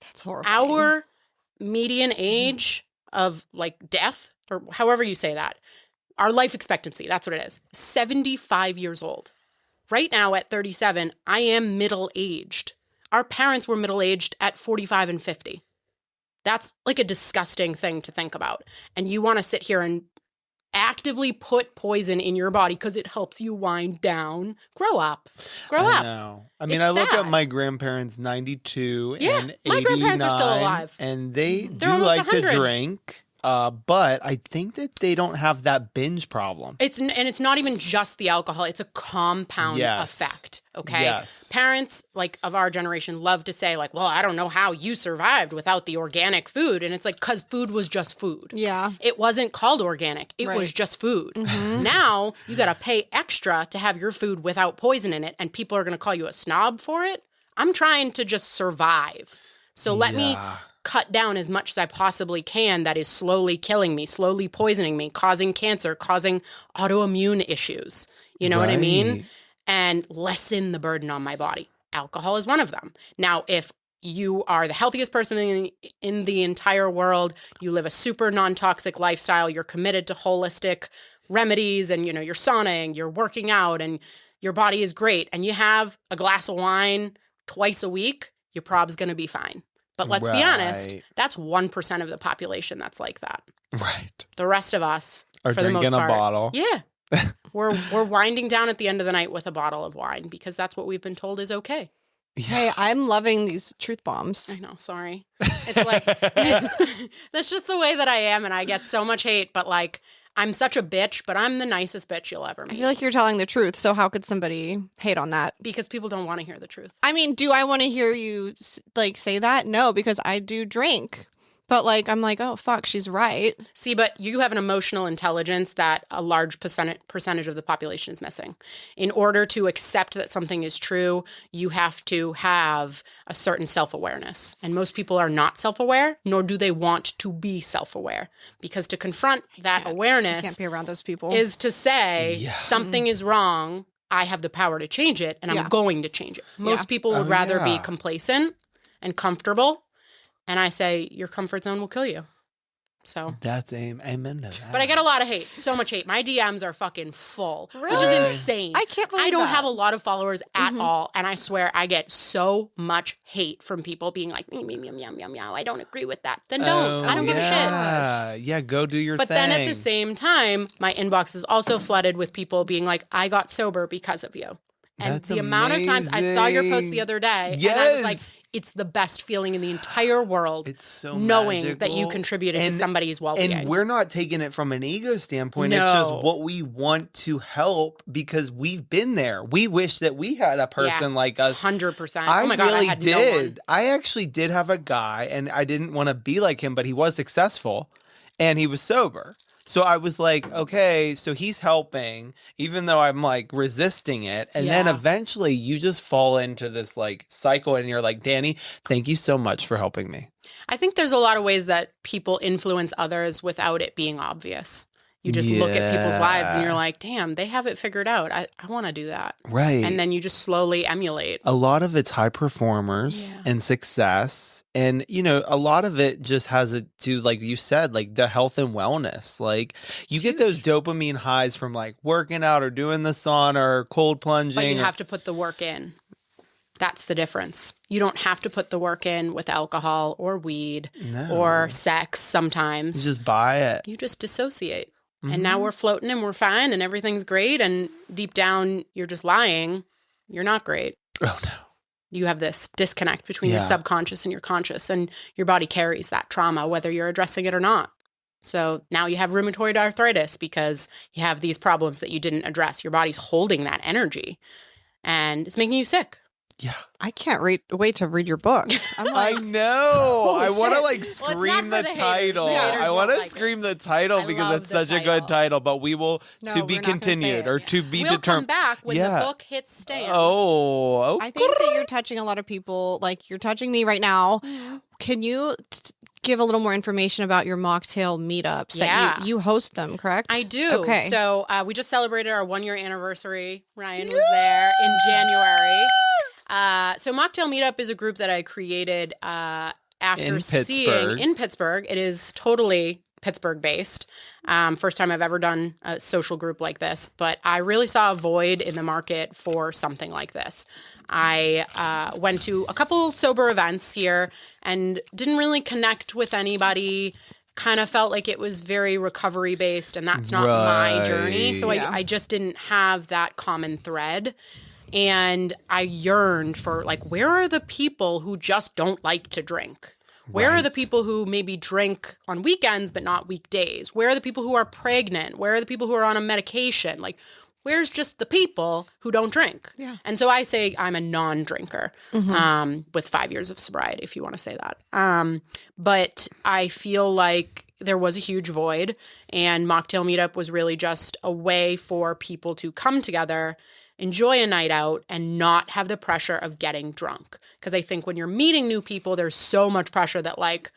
That's horrifying. Our median age of like death, or however you say that, our life expectancy, that's what it is, 75 years old. Right now at 37, I am middle-aged. Our parents were middle-aged at 45 and 50. That's like a disgusting thing to think about. And you want to sit here and actively put poison in your body because it helps you wind down. Grow up. Grow I up. know. I mean, It's I look at sad. my grandparents, 92 Yeah, and 89. my grandparents are still alive. And they They're do almost like 100. to drink. But I think that they don't have that binge problem. It's not even just the alcohol. It's a compound Yes. effect. Okay. Yes. Parents like of our generation love to say like, well, I don't know how you survived without the organic food. And it's like, cause food was just food. Yeah. It wasn't called organic. It was Right. just food. Mhm. Now you got to pay extra to have your food without poison in it. And people are going to call you a snob for it. I'm trying to just survive. So let me Yeah. cut down as much as I possibly can that is slowly killing me, slowly poisoning me, causing cancer, causing autoimmune issues. You know what I mean? Right. And lessen the burden on my body. Alcohol is one of them. Now, if you are the healthiest person in the entire world, you live a super non-toxic lifestyle, you're committed to holistic remedies and you're sauning, you're working out and your body is great and you have a glass of wine twice a week, your prob's going to be fine. But let's be honest, Right. that's 1% of the population that's like that. Right. The rest of us, Or for the most drinking a part, bottle. yeah, we're winding down at the end of the night with a bottle of wine because that's what we've been told is okay. Hey, I'm loving these truth bombs. I know, sorry. It's like that's just the way that I am, and I get so much hate. But like, I'm such a bitch, but I'm the nicest bitch you'll ever I meet feel like you're telling the truth. So how could somebody hate on that? because people don't want to hear the truth. I mean, do I want to hear you like say that? No, because I do drink. But like, I'm like, oh fuck, she's right. See, but you have an emotional intelligence that a large percentage of the population is missing. In order to accept that something is true, you have to have a certain self-awareness. And most people are not self-aware, nor do they want to be self-aware. Because to confront that I awareness can't be around those people. is to say Yeah. something is wrong, I have the power to change it, and Yeah. I'm going to change it. Most Yeah. people would Oh, rather be yeah. complacent and comfortable. And I say, your comfort zone will kill you. So, That's amen to that. but I get a lot of hate, so much hate. My DMs are fucking full, which is Really? insane. I can't believe I don't that. have a lot of followers at Mhm. all. And I swear I get so much hate from people being like, meow, meow, meow, meow, meow. I don't agree with that. Then don't. I don't give a shit. Yeah, yeah, go do your But thing. then at the same time, my inbox is also flooded with people being like, I got sober because of you. And That's the amount of times I saw your post amazing. the other day, and I was like, Yes. it's the best feeling in the entire world It's so knowing that you magical. contributed to And- somebody's well-being. And we're not taking it from an ego standpoint. It's just No. what we want to help because we've been there. We wish that we had a person like us. 100%. I Oh my God, really I had did. no one. I actually did have a guy, and I didn't want to be like him, but he was successful, and he was sober. So I was like, okay, so he's helping, even though I'm like resisting it. And then Yeah. eventually you just fall into this like cycle, and you're like, Danny, thank you so much for helping me. I think there's a lot of ways that people influence others without it being obvious. You just look at people's lives and Yeah. you're like, damn, they have it figured out. I want to do that. Right. And then you just slowly emulate. A lot of it's high performers Yeah. and success. And, a lot of it just has to do, like you said, like the health and wellness. Like you get those dopamine highs from like working out or doing the sauna or cold plunging. But you have to put the work in. That's the difference. You don't have to put the work in with alcohol or weed or sex sometimes. You just buy it. You just dissociate. And now we're floating and we're fine and everything's great. And deep down, you're just lying. You're not great. Oh, no. You have this disconnect between your subconscious and your conscious, and your body carries that trauma, whether you're addressing it or not. So now you have rheumatoid arthritis because you have these problems that you didn't address. Your body's holding that energy and it's making you sick. Yeah. I can't wait to read your book. I'm like, I know. I want to shit. like Well, scream it's not the for the haters. title. The haters I won't want to like it. scream the title I because love it's the such a good title. title, but we will No, to we're be not gonna say continued it. or to be We'll come determined. back when Yeah. the book hits stands. Oh, I think that you're touching a lot of people. Like you're touching me right now. Can you give a little more information about your mocktail meetups? Yeah. That you host them, correct? I do. Okay. So we just celebrated our 1-year anniversary. Ryan was there in January. So Mocktail Meetup is a group that I created after In seeing Pittsburgh. in Pittsburgh. It is totally Pittsburgh based. First time I've ever done a social group like this, but I really saw a void in the market for something like this. I went to a couple sober events here and didn't really connect with anybody. Kind of felt like it was very recovery based, and that's not my journey. So Yeah. I just didn't have that common thread. And I yearned for like, where are the people who just don't like to drink? Where are the Right. people who maybe drink on weekends but not weekdays? Where are the people who are pregnant? Where are the people who are on a medication? Like, where's just the people who don't drink? Yeah. And so I say I'm a non-drinker with 5 years of sobriety, if you want to say that. But I feel like there was a huge void, and Mocktail Meetup was really just a way for people to come together, enjoy a night out, and not have the pressure of getting drunk. Because I think when you're meeting new people, there's so much pressure that like,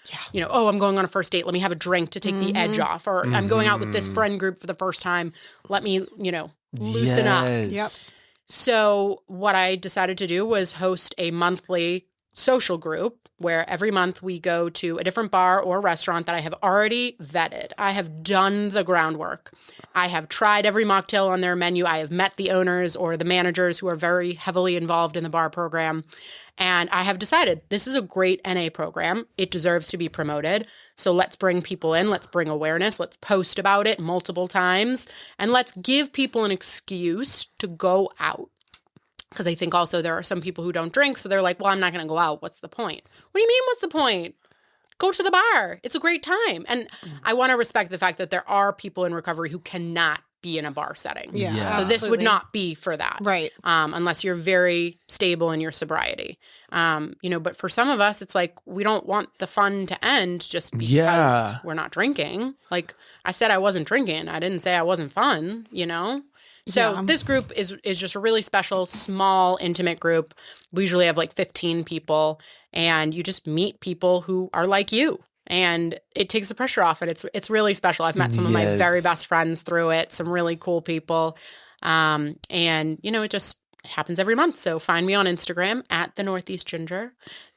oh, I'm going on a first date. Let me have a drink to take the edge off. Or I'm going out with this friend group for the first time. Let me, loosen up. Yes. So what I decided to do was host a monthly social group where every month we go to a different bar or restaurant that I have already vetted. I have done the groundwork. I have tried every mocktail on their menu. I have met the owners or the managers who are very heavily involved in the bar program. And I have decided this is a great NA program. It deserves to be promoted. So let's bring people in. Let's bring awareness. Let's post about it multiple times. And let's give people an excuse to go out. Because I think also there are some people who don't drink. So they're like, well, I'm not going to go out. What's the point? What do you mean, what's the point? Go to the bar. It's a great time. And I want to respect the fact that there are people in recovery who cannot be in a bar setting. Yeah. So this would absolutely. not be for that. Right. Unless you're very stable in your sobriety. But for some of us, it's like we don't want the fun to end just because we're not drinking. Like I said, I wasn't drinking. I didn't say I wasn't fun, So Yeah. this group is just a really special, small, intimate group. We usually have like 15 people, and you just meet people who are like you. And it takes the pressure off, and it's really special. I've met some of my very best friends through it, some really cool people. It just happens every month. So find me on Instagram at the Northeast Ginger.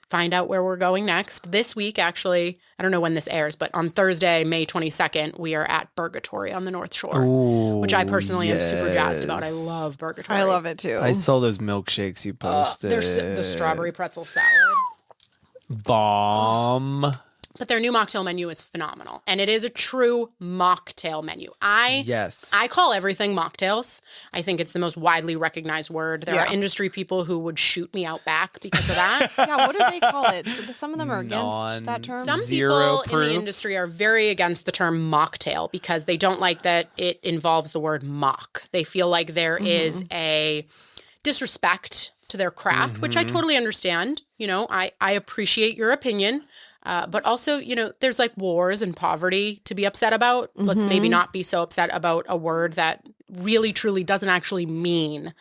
Find out where we're going next. This week, actually, I don't know when this airs, but on Thursday, May 22nd, we are at Burgatory on the North Shore, which I personally am super jazzed about. I love Burgatory. I love it too. I saw those milkshakes you posted. There's the strawberry pretzel salad. Bomb. But their new mocktail menu is phenomenal. And it is a true mocktail menu. Yes. I call everything mocktails. I think it's the most widely recognized word. There are industry people who would shoot me out back because of that. Yeah, what do they call it? So some of them are against that term. Some Zero people in proof. the industry are very against the term mocktail because they don't like that it involves the word mock. They feel like there is a disrespect to their craft, which I totally understand. I appreciate your opinion. But also, there's like wars and poverty to be upset about. Let's maybe not be so upset about a word that really, truly doesn't actually mean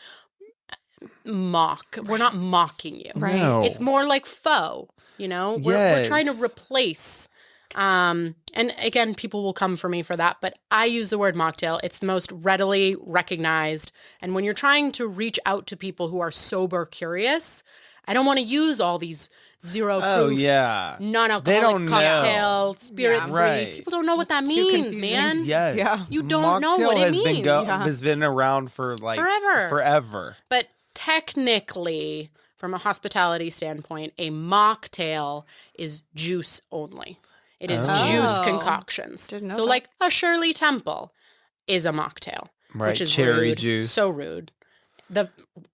mock. We're not mocking you. Right. No. It's more like faux, We're trying to replace And again, people will come for me for that, but I use the word mocktail. It's the most readily recognized. And when you're trying to reach out to people who are sober curious, I don't want to use all these zero proof, They non-alcoholic don't cocktail, know. spirit-free. Right. People don't know what that It's too means, confusing. man. Yes. Yeah. You don't know what it means. Has been around for like forever. But technically, from a hospitality standpoint, a mocktail is juice only. It is juice Oh. concoctions. Didn't know So that. like a Shirley Temple is a mocktail, Right. which is Cherry rude. juice. So rude. When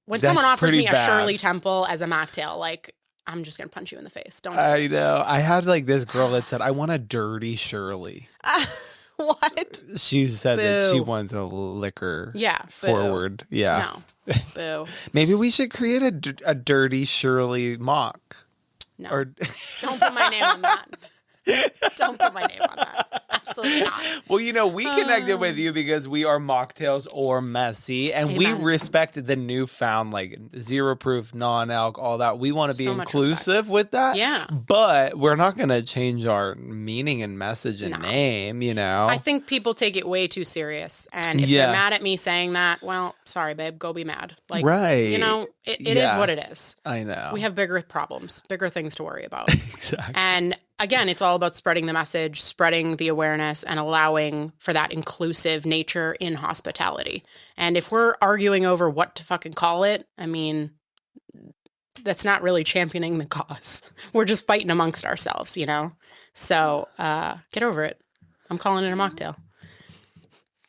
That's someone offers pretty me a bad. Shirley Temple as a mocktail, like I'm just gonna punch you in the face. Don't do it. I know. I had like this girl that said, I want a dirty Shirley. What? She said that she Boo. wants a liquor Yeah, boo. forward. Yeah. No, boo. Maybe we should create a dirty Shirley mock. No, Or don't put my name on that. Don't put my name on that. Absolutely not. well, we connected with you because we are mocktails or messy, and we Amen. respect the newfound like zero proof, non-alc, all that. We want to be So much inclusive with that. Yeah. But we're not going to change our meaning and message and No. name, I think people take it way too serious. And if Yeah. they're mad at me saying that, well, sorry, babe, go be mad. Like, Right. it is Yeah. what it is. I know. We have bigger problems, bigger things to worry about. exactly. And again, it's all about spreading the message, spreading the awareness, and allowing for that inclusive nature in hospitality. And if we're arguing over what to fucking call it, I mean, that's not really championing the cause. We're just fighting amongst ourselves, So get over it. I'm calling it a mocktail.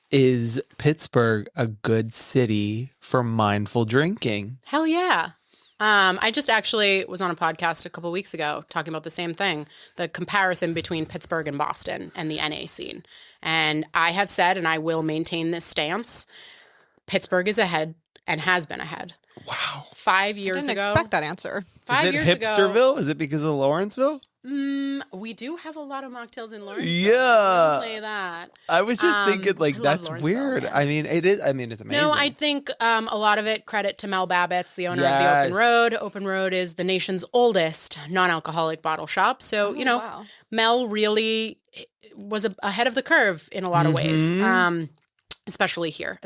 Is Pittsburgh a good city for mindful drinking? Hell yeah. I just actually was on a podcast a couple weeks ago talking about the same thing, the comparison between Pittsburgh and Boston and the NA scene. And I have said, and I will maintain this stance, Pittsburgh is ahead and has been ahead. Wow. 5 I years didn't ago. expect that answer. 5 Is it years ago. Hipsterville? Is it because of Lawrenceville? We do have a lot of mocktails in Lawrence. Yeah. I'll say that. I was just thinking, like, I love that's Lawrenceville, weird. man. I mean, it is. I mean, it's amazing. No, I think a lot of it credit to Mel Babbitt's, the owner of the Open Yes. Road. Open Road is the nation's oldest non-alcoholic bottle shop. So, Wow. Mel really was ahead of the curve in a lot of ways, especially here.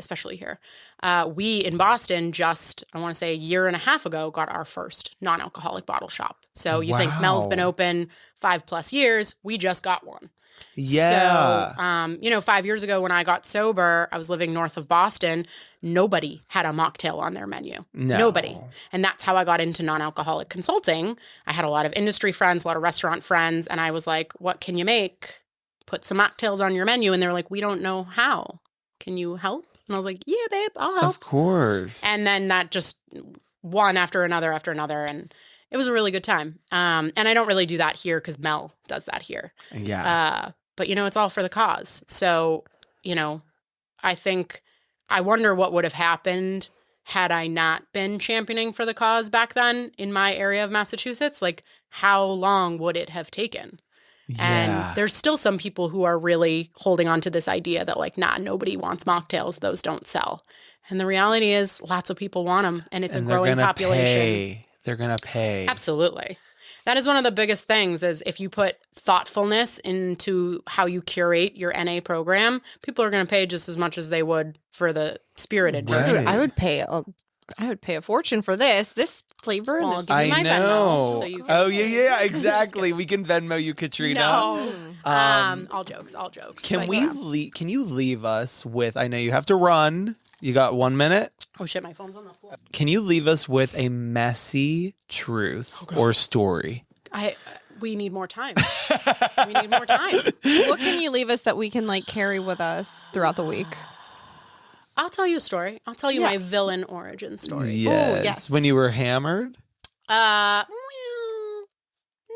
We in Boston just, I want to say a year and a half ago, got our first non-alcoholic bottle shop. So you think Mel's been Wow. open 5+ years. We just got one. Yeah. So, 5 years ago when I got sober, I was living north of Boston. Nobody had a mocktail on their menu. No. Nobody. And that's how I got into non-alcoholic consulting. I had a lot of industry friends, a lot of restaurant friends, and I was like, what can you make? Put some mocktails on your menu. And they're like, we don't know how. Can you help? And I was like, yeah, babe, I'll help. Of course. And then that just one after another. And it was a really good time. And I don't really do that here because Mel does that here. Yeah. But, it's all for the cause. So, I wonder what would have happened had I not been championing for the cause back then in my area of Massachusetts. Like, how long would it have taken? yeah. And there's still some people who are really holding on to this idea that, like, nobody wants mocktails. Those don't sell. And the reality is lots of people want them, and it's And a they're growing gonna population. pay. They're going to pay. Absolutely. That is one of the biggest things is if you put thoughtfulness into how you curate your NA program, people are going to pay just as much as they would for the spirited Right. version. I would pay a fortune for this. This flavor. and Well, this give me I my Venmo, know. so you can- Oh, yeah, exactly. We can Venmo you, Katrina. No. Um, All jokes. Can But we? yeah. Can you leave us with? I know you have to run. You got 1 minute. Oh shit, my phone's on the floor. Can you leave us with a messy truth or story? We need more time. We need more time. what can you leave us that we can carry with us throughout the week? I'll tell you a story. I'll tell you Yeah. my villain origin story. Yes. yes. When you were hammered. Well,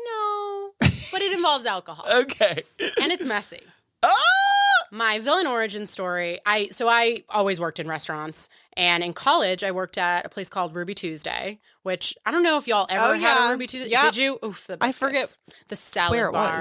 no, but it involves alcohol Okay. and it's messy. Ah! My villain origin story. I always worked in restaurants, and in college I worked at a place called Ruby Tuesday, which I don't know if y'all ever had yeah. a Ruby Tuesday. Yep. Did you? Oof, the I biscuits. forget the salad where it bar.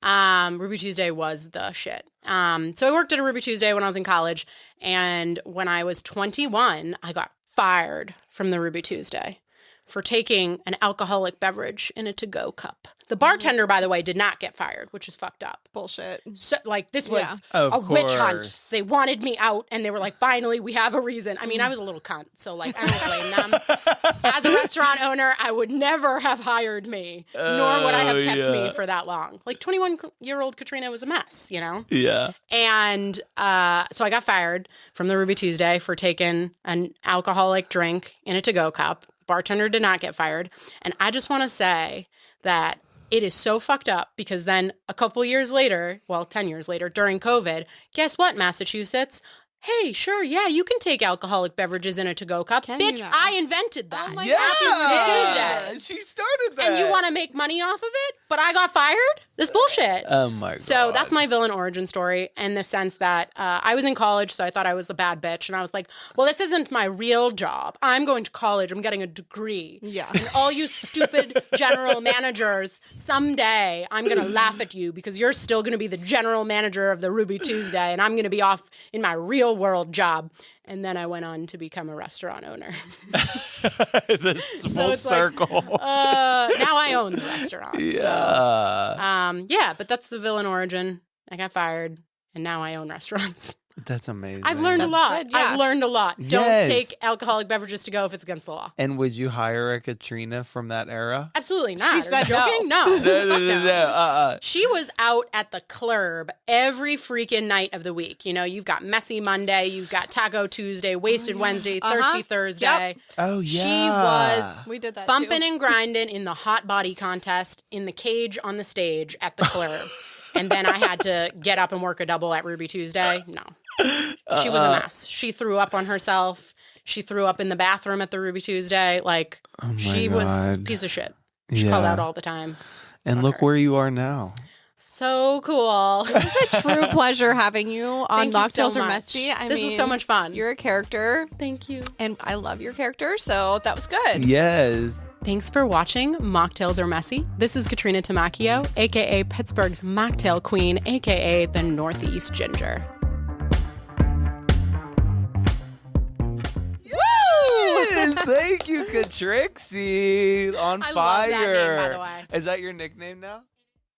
was. Ruby Tuesday was the shit. So I worked at a Ruby Tuesday when I was in college, and when I was 21, I got fired from the Ruby Tuesday for taking an alcoholic beverage in a to-go cup. The bartender, by the way, did not get fired, which is fucked up. Bullshit. So, like, this was Of a witch hunt. course. They wanted me out, and they were like, finally, we have a reason. I mean, I was a little cunt, so, like, I don't blame them. As a restaurant owner, I would never have hired me, nor would I have kept me for that long. Like, 21-year-old Katrina was a mess, you know? Yeah. And so I got fired from the Ruby Tuesday for taking an alcoholic drink in a to-go cup. Bartender did not get fired. And I just want to say that it is so fucked up because then a couple years later, well, 10 years later, during COVID, guess what, Massachusetts? Hey, sure, yeah, you can take alcoholic beverages in a to-go cup. Can you Bitch, now? I invented that. Oh my Yeah. Happy Ruby Tuesday. She started that. And you want to make money off of it, but I got fired? This bullshit. Oh my God. So that's my villain origin story in the sense that I was in college, so I thought I was a bad bitch. And I was like, well, this isn't my real job. I'm going to college. I'm getting a degree. Yeah. And all you stupid general managers, someday I'm going to laugh at you because you're still going to be the general manager of the Ruby Tuesday and I'm going to be off in my real world job. And then I went on to become a restaurant owner. This full it's like, circle. Now I own the restaurant. yeah. So, yeah, but that's the villain origin. I got fired, and now I own restaurants. That's amazing. I've learned a That's lot. good, yeah. I've learned a lot. Yes. Don't take alcoholic beverages to go if it's against the law. And would you hire a Katrina from that era? Absolutely not. She Are said you joking? No. No, Fuck no, no, no. She was out at the club every freaking night of the week. You know, you've got Messy Monday, you've got Taco Tuesday, Wasted Wednesday, Thirsty Thursday. Oh, yeah. She was We did that bumping too. and grinding in the hot body contest in the cage on the stage at the club. And then I had to get up and work a double at Ruby Tuesday. No. She was a mess. She threw up on herself. She threw up in the bathroom at the Ruby Tuesday. Like, Oh my she was a God. piece of shit. She called out all the time. And Fuck look her. where you are now. So cool. It's a true pleasure having you on Thank you so Mocktails Are much. Messy. This was so much fun. You're a character, Thank you. and I love your character, so that was good. Yes. Thanks for watching Mocktails Are Messy. This is Katrina Tamacchio, aka Pittsburgh's Mocktail Queen, aka the Northeast Ginger. Yes, thank you, Katrixie. On I fire. love that name, by the way. Is that your nickname now?